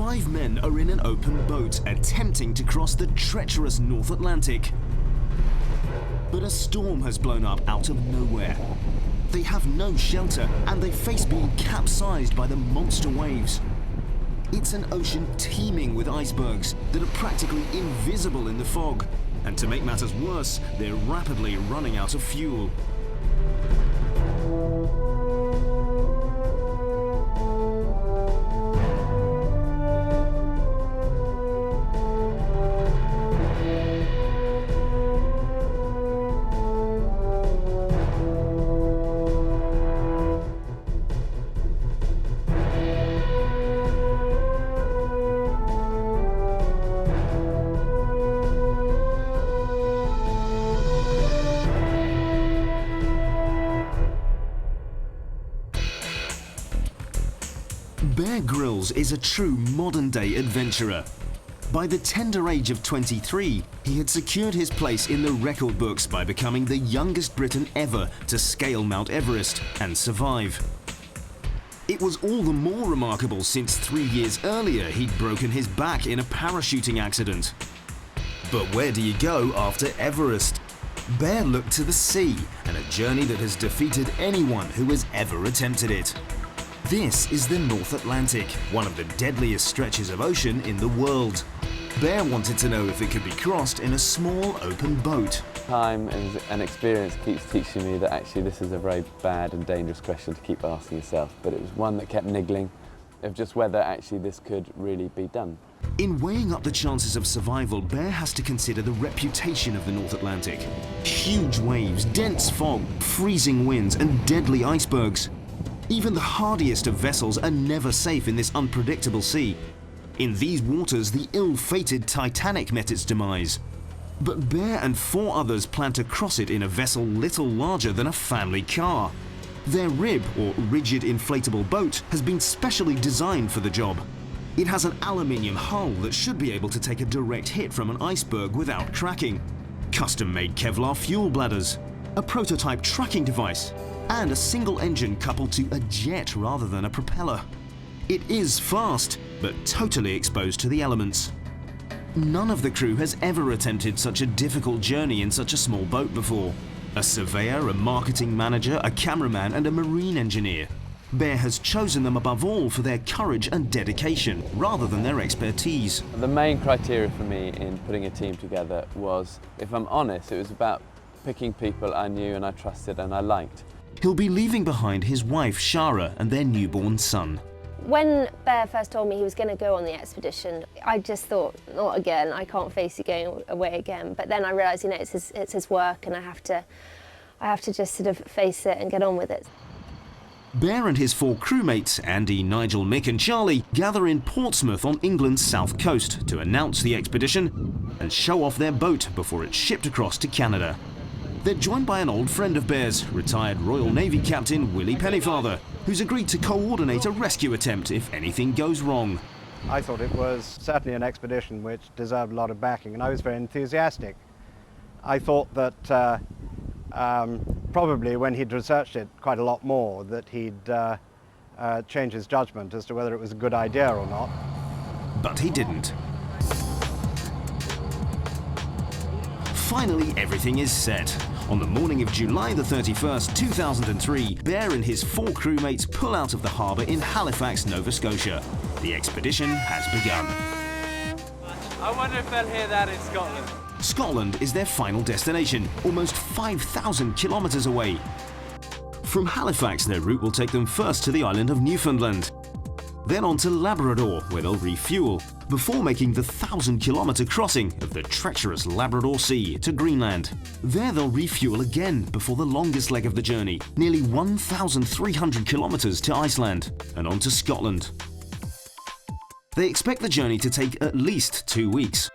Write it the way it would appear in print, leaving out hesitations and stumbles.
5 men are in an open boat attempting to cross the treacherous North Atlantic. But a storm has blown up out of nowhere. They have no shelter and they face being capsized by the monster waves. It's an ocean teeming with icebergs that are practically invisible in the fog. And to make matters worse, they're rapidly running out of fuel. Bear Grylls is a true modern-day adventurer. By the tender age of 23, he had secured his place in the record books by becoming the youngest Briton ever to scale Mount Everest and survive. It was all the more remarkable since 3 years earlier he'd broken his back in a parachuting accident. But where do you go after Everest? Bear looked to the sea, and a journey that has defeated anyone who has ever attempted it. This is the North Atlantic, one of the deadliest stretches of ocean in the world. Bear wanted to know if it could be crossed in a small open boat. Time and experience keeps teaching me that actually this is a very bad and dangerous question to keep asking yourself, but it was one that kept niggling of just whether actually this could really be done. In weighing up the chances of survival, Bear has to consider the reputation of the North Atlantic. Huge waves, dense fog, freezing winds and deadly icebergs. Even the hardiest of vessels are never safe in this unpredictable sea. In these waters, the ill-fated Titanic met its demise. But Bear and 4 others plan to cross it in a vessel little larger than a family car. Their RIB, or rigid inflatable boat, has been specially designed for the job. It has an aluminium hull that should be able to take a direct hit from an iceberg without cracking, custom-made Kevlar fuel bladders, a prototype tracking device, and a single engine coupled to a jet rather than a propeller. It is fast, but totally exposed to the elements. None of the crew has ever attempted such a difficult journey in such a small boat before. A surveyor, a marketing manager, a cameraman, and a marine engineer. Bear has chosen them above all for their courage and dedication, rather than their expertise. The main criteria for me in putting a team together was, if I'm honest, it was about picking people I knew and I trusted and I liked. He'll be leaving behind his wife, Shara, and their newborn son. When Bear first told me he was going to go on the expedition, I just thought, not again, I can't face you going away again. But then I realised, you know, it's his work and I have to just sort of face it and get on with it. Bear and his 4 crewmates, Andy, Nigel, Mick and Charlie, gather in Portsmouth on England's south coast to announce the expedition and show off their boat before it's shipped across to Canada. They're joined by an old friend of Bear's, retired Royal Navy Captain Willie Pennyfather, who's agreed to coordinate a rescue attempt if anything goes wrong. I thought it was certainly an expedition which deserved a lot of backing, and I was very enthusiastic. I thought that probably when he'd researched it quite a lot more, that he'd change his judgment as to whether it was a good idea or not. But he didn't. Finally, everything is set. On the morning of July the 31st, 2003, Bear and his 4 crewmates pull out of the harbour in Halifax, Nova Scotia. The expedition has begun. I wonder if they'll hear that in Scotland. Scotland is their final destination, almost 5,000 kilometres away. From Halifax, their route will take them first to the island of Newfoundland, then on to Labrador, where they'll refuel, before making the 1,000-kilometre crossing of the treacherous Labrador Sea to Greenland. There they'll refuel again before the longest leg of the journey, nearly 1,300 kilometres to Iceland, and on to Scotland. They expect the journey to take at least 2 weeks.